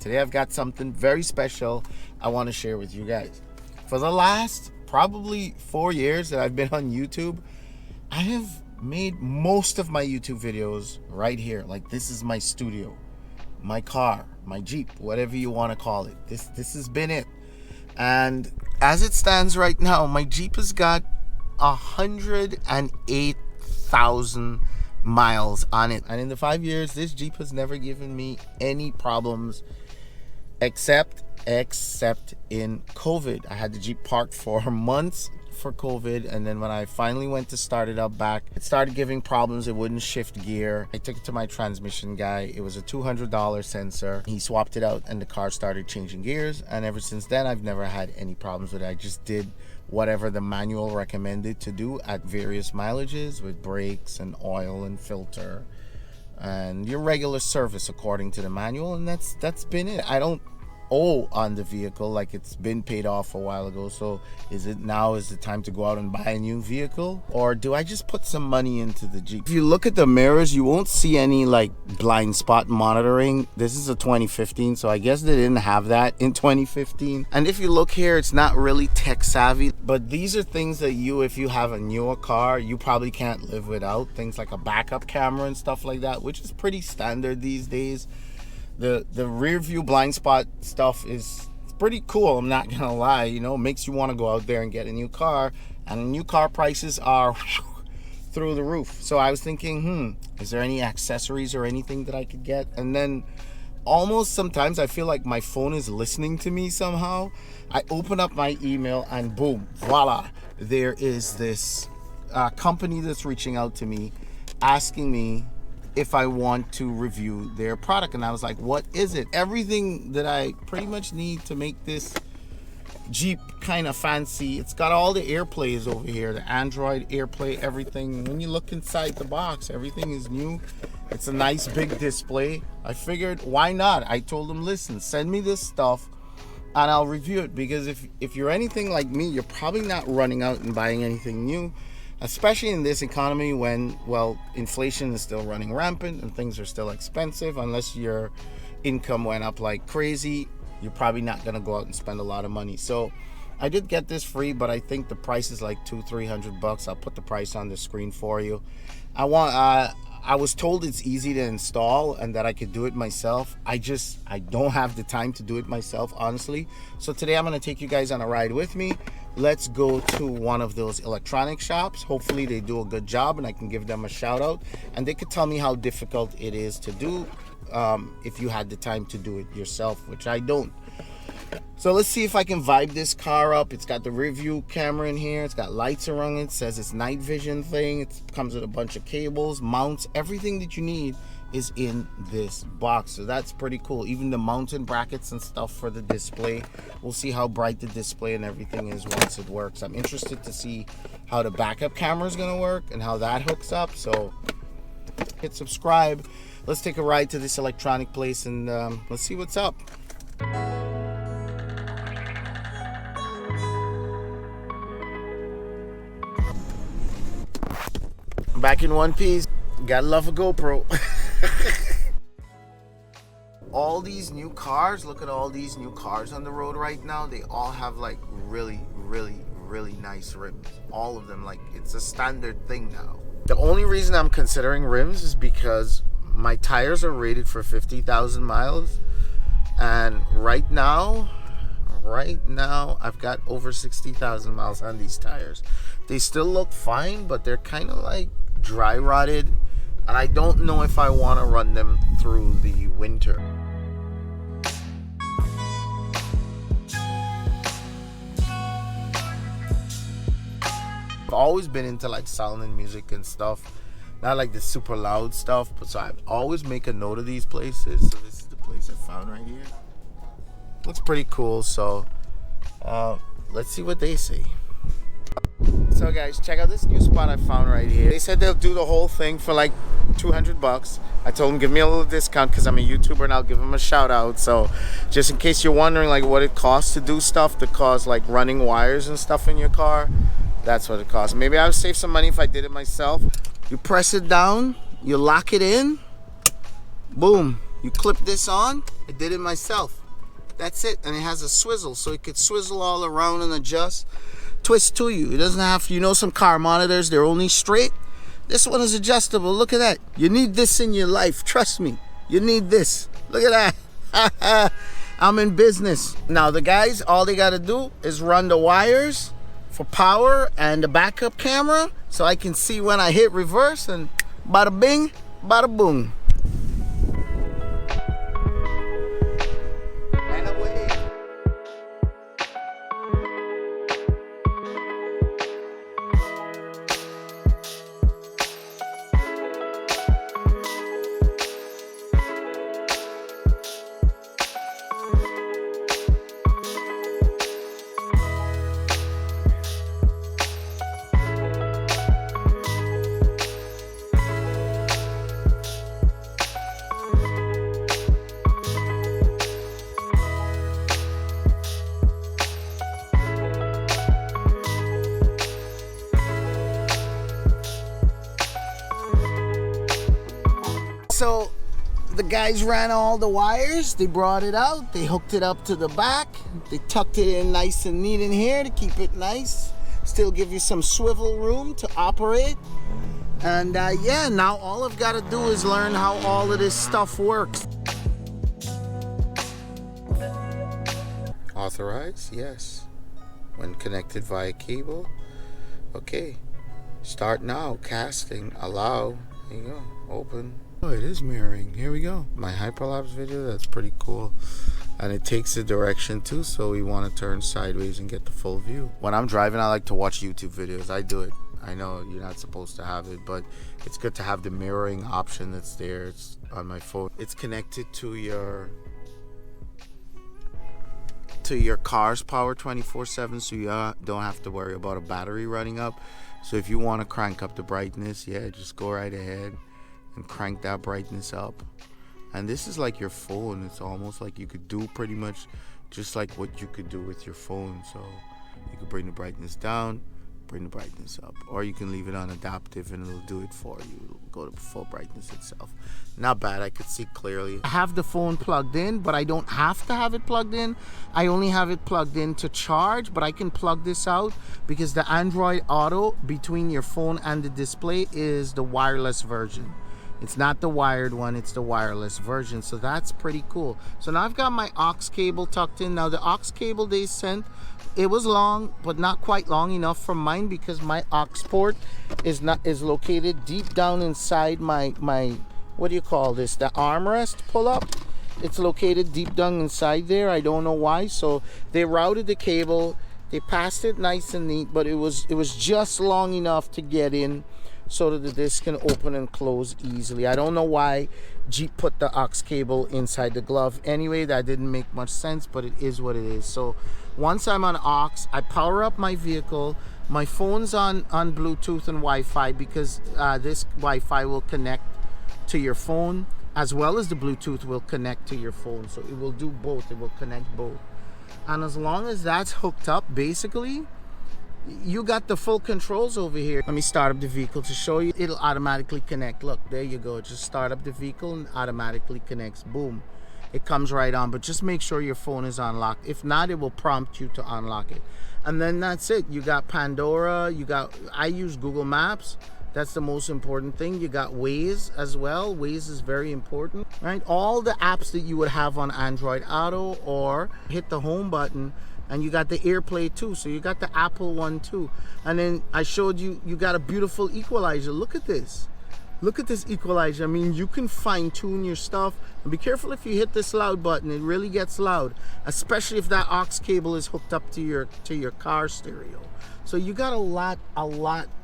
Today I've got something very special I want to share with you guys. For the last probably 4 years that I've been on YouTube, I have made most of my YouTube videos right here. Like, this is my studio, my car, my Jeep, whatever you want to call it. This has been it. And as it stands right now, my Jeep has got 108,000 miles on it. And in the 5 years, this Jeep has never given me any problems except in COVID. I had the Jeep parked for months for COVID, and then when I finally went to start it up back, it started giving problems. It wouldn't shift gear. I took it to my transmission guy. It was a $200 sensor. He swapped it out and the car started changing gears, and ever since then I've never had any problems with it. I just did whatever the manual recommended to do at various mileages with brakes and oil and filter and your regular service according to the manual, and that's been it. I don't owe on the vehicle, like it's been paid off a while ago. So is the time to go out and buy a new vehicle, or do I just put some money into the Jeep? If you look at the mirrors, you won't see any like blind spot monitoring. This is a 2015, so I guess they didn't have that in 2015. And if you look here, it's not really tech savvy, but these are things that if you have a newer car, you probably can't live without. Things like a backup camera and stuff like that, which is pretty standard these days. The rear view blind spot stuff is pretty cool, I'm not gonna lie. You know, it makes you want to go out there and get a new car, and new car prices are through the roof. So I was thinking, is there any accessories or anything that I could get? And then almost sometimes I feel like my phone is listening to me somehow. I open up my email and boom, voila, there is this company that's reaching out to me asking me if I want to review their product. And I was like, what is it? Everything that I pretty much need to make this Jeep kind of fancy. It's got all the AirPlays over here, the Android AirPlay, everything. When you look inside the box, everything is new. It's a nice big display. I figured, why not? I told them, listen, send me this stuff and I'll review it, because if you're anything like me, you're probably not running out and buying anything new, especially in this economy when, well, inflation is still running rampant and things are still expensive. Unless your income went up like crazy, you're probably not going to go out and spend a lot of money. So I did get this free, but I think the price is like $200-300. I'll put the price on the screen for you. I was told it's easy to install and that I could do it myself. I don't have the time to do it myself, honestly. So today I'm going to take you guys on a ride with me. Let's go to one of those electronic shops. Hopefully they do a good job and I can give them a shout out, and they could tell me how difficult it is to do if you had the time to do it yourself, which I don't. So let's see if I can vibe this car up. It's got the rear view camera in here. It's got lights around it. It says it's night vision thing. It comes with a bunch of cables, mounts, everything that you need is in this box. So that's pretty cool. Even the mounting brackets and stuff for the display. We'll see how bright the display and everything is once it works. I'm interested to see how the backup camera is going to work and how that hooks up. So hit subscribe. Let's take a ride to this electronic place and let's see what's up. Back in one piece. Gotta love a GoPro. All these new cars, look at all these new cars on the road right now. They all have like really nice rims. All of them, like it's a standard thing now. The only reason I'm considering rims is because my tires are rated for 50,000 miles, and right now I've got over 60,000 miles on these tires. They still look fine, but they're kind of like dry rotted, and I don't know if I want to run them through the winter. I've always been into like sound and music and stuff, not like the super loud stuff, but so I always make a note of these places. So this is the place I found right here. Looks pretty cool, so let's see what they say. So guys, check out this new spot I found right here. They said they'll do the whole thing for like $200. I told them give me a little discount because I'm a YouTuber and I'll give them a shout out. So just in case you're wondering like what it costs to do stuff that cause like running wires and stuff in your car, that's what it costs. Maybe I would save some money if I did it myself. You press it down, you lock it in, boom, you clip this on, I did it myself. That's it. And it has a swizzle, so it could swizzle all around and adjust, twist to you. It doesn't have, you know, some car monitors, they're only straight. This one is adjustable. Look at that. You need this in your life. Trust me. You need this. Look at that. I'm in business. Now the guys, all they got to do is run the wires for power and the backup camera so I can see when I hit reverse, and bada bing, bada boom. And away. So the guys ran all the wires, they brought it out, they hooked it up to the back, they tucked it in nice and neat in here to keep it nice, still give you some swivel room to operate. And yeah, now all I've got to do is learn how all of this stuff works. Authorize, yes. When connected via cable. Okay, start now, casting, allow, there you go, open. Oh, it is mirroring. Here we go. My hyperlapse video, that's pretty cool. And it takes the direction too, so we want to turn sideways and get the full view. When I'm driving, I like to watch YouTube videos. I do it. I know you're not supposed to have it, but it's good to have the mirroring option that's there. It's on my phone. It's connected to your car's power 24/7, so you don't have to worry about a battery running up. So if you want to crank up the brightness, yeah, just go right ahead and crank that brightness up. And this is like your phone. It's almost like you could do pretty much just like what you could do with your phone. So you could bring the brightness down, bring the brightness up, or you can leave it on adaptive and it'll do it for you. It'll go to full brightness itself. Not bad. I could see clearly. I have the phone plugged in, but I don't have to have it plugged in. I only have it plugged in to charge, but I can plug this out because the Android Auto between your phone and the display is the wireless version. It's not the wired one, it's the wireless version. So that's pretty cool. So now I've got my aux cable tucked in. Now the aux cable they sent, it was long, but not quite long enough for mine because my aux port is located deep down inside my what do you call this? The armrest pull up. It's located deep down inside there. I don't know why. So they routed the cable, they passed it nice and neat, but it was just long enough to get in so that the disc can open and close easily. I don't know why Jeep put the aux cable inside the glove. Anyway, that didn't make much sense, but it is what it is. So once I'm on aux, I power up my vehicle. My phone's on Bluetooth and Wi-Fi because this Wi-Fi will connect to your phone as well as the Bluetooth will connect to your phone. So it will do both. It will connect both. And as long as that's hooked up, basically, you got the full controls over here. Let me start up the vehicle to show you. It'll automatically connect. Look, there you go. Just start up the vehicle and automatically connects. Boom. It comes right on, but just make sure your phone is unlocked. If not, it will prompt you to unlock it. And then that's it. You got Pandora. I use Google Maps. That's the most important thing. You got Waze as well. Waze is very important, right? All the apps that you would have on Android Auto, or hit the home button. And you got the AirPlay too, so you got the Apple one too. And then I showed you, you got a beautiful equalizer. Look at this. Look at this equalizer. I mean, you can fine tune your stuff. And be careful if you hit this loud button. It really gets loud, especially if that aux cable is hooked up to your car stereo. So you got a lot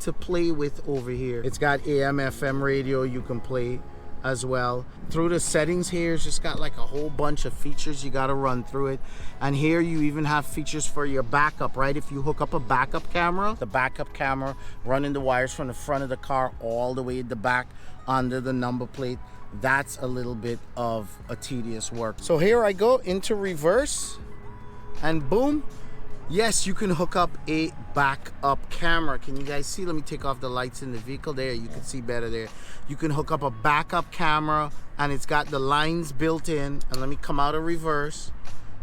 to play with over here. It's got AM, FM radio you can play as well. Through the settings here, it's just got like a whole bunch of features. You got to run through it. And here you even have features for your backup, right? If you hook up a backup camera, the backup camera running the wires from the front of the car all the way at the back under the number plate, that's a little bit of a tedious work. So here I go into reverse, and boom, Yes, you can hook up a backup camera. Can you guys see? Let me take off the lights in the vehicle. There, you can see better there. You can hook up a backup camera, and it's got the lines built in. And let me come out of reverse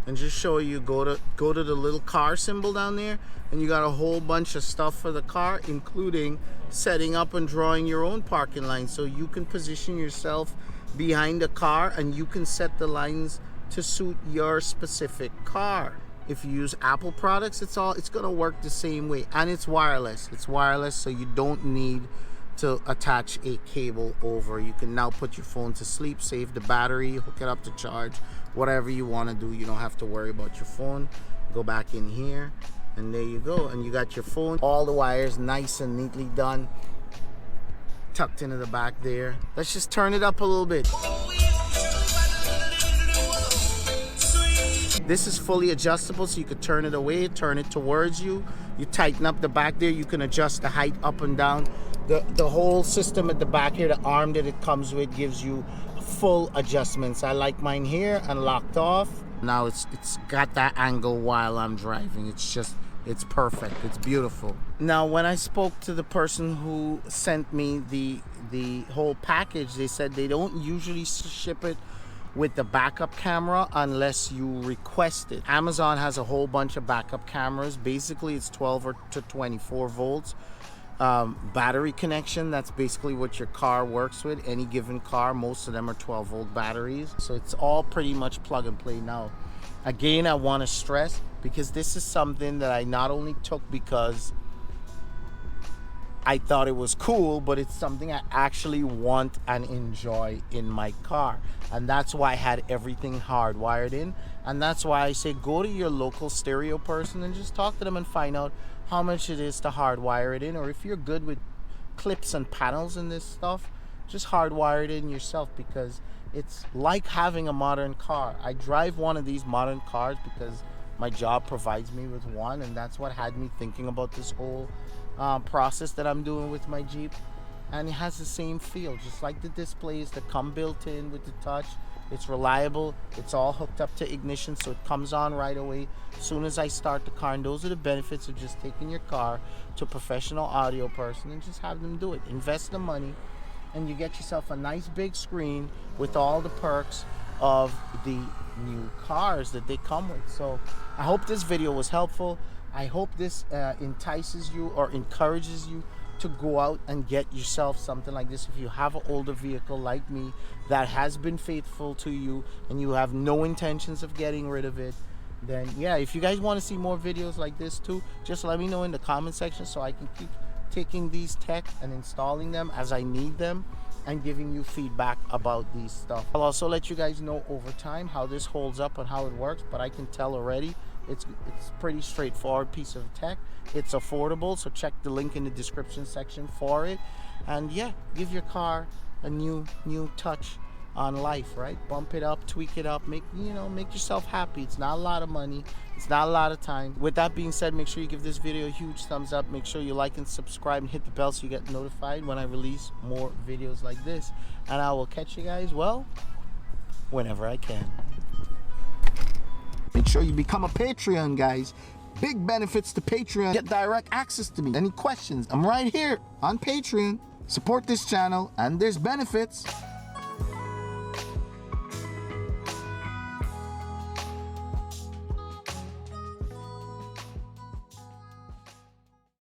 and just show you. Go to the little car symbol down there, and you got a whole bunch of stuff for the car, including setting up and drawing your own parking line. So you can position yourself behind the car, and you can set the lines to suit your specific car. If you use Apple products, it's gonna work the same way, and it's wireless. It's wireless, so you don't need to attach a cable over. You can now put your phone to sleep, save the battery, hook it up to charge, whatever you want to do. You don't have to worry about your phone. Go back in here, and there you go. And you got your phone. All the wires nice and neatly done, tucked into the back there. Let's just turn it up a little bit. This is fully adjustable, so you could turn it away, turn it towards you. You tighten up the back there. You can adjust the height up and down. The whole system at the back here, the arm that it comes with, gives you full adjustments. I like mine here and locked off. Now it's got that angle while I'm driving. It's perfect. It's beautiful. Now, when I spoke to the person who sent me the whole package, they said they don't usually ship it with the backup camera unless you request it. Amazon has a whole bunch of backup cameras. Basically, it's 12 to 24 volts battery connection. That's basically what your car works with. Any given car, most of them are 12 volt batteries. So it's all pretty much plug and play. Now, again, I want to stress, because this is something that I not only took because I thought it was cool, but it's something I actually want and enjoy in my car. And that's why I had everything hardwired in. And that's why I say go to your local stereo person and just talk to them and find out how much it is to hardwire it in. Or if you're good with clips and panels and this stuff, just hardwire it in yourself, because it's like having a modern car. I drive one of these modern cars because my job provides me with one, and that's what had me thinking about this whole process that I'm doing with my Jeep. And it has the same feel, just like the displays that come built in with the touch. It's reliable. It's all hooked up to ignition, so it comes on right away as soon as I start the car. And those are the benefits of just taking your car to a professional audio person and just have them do it. Invest the money, and you get yourself a nice big screen with all the perks of the new cars that they come with. So I hope this video was helpful. I hope this entices you or encourages you to go out and get yourself something like this. If you have an older vehicle like me that has been faithful to you and you have no intentions of getting rid of it, then yeah, if you guys want to see more videos like this too, just let me know in the comment section so I can keep taking these tech and installing them as I need them and giving you feedback about these stuff. I'll also let you guys know over time how this holds up and how it works, but I can tell already it's pretty straightforward piece of tech. It's affordable, so check the link in the description section for it. And yeah, give your car a new touch on life, right? Bump it up, tweak it up, make yourself happy. It's not a lot of money, it's not a lot of time. With that being said, make sure you give this video a huge thumbs up. Make sure you like and subscribe and hit the bell so you get notified when I release more videos like this. And I will catch you guys, well, whenever I can. Make sure you become a Patreon, guys. Big benefits to Patreon. Get direct access to me. Any questions? I'm right here on Patreon. Support this channel, and there's benefits.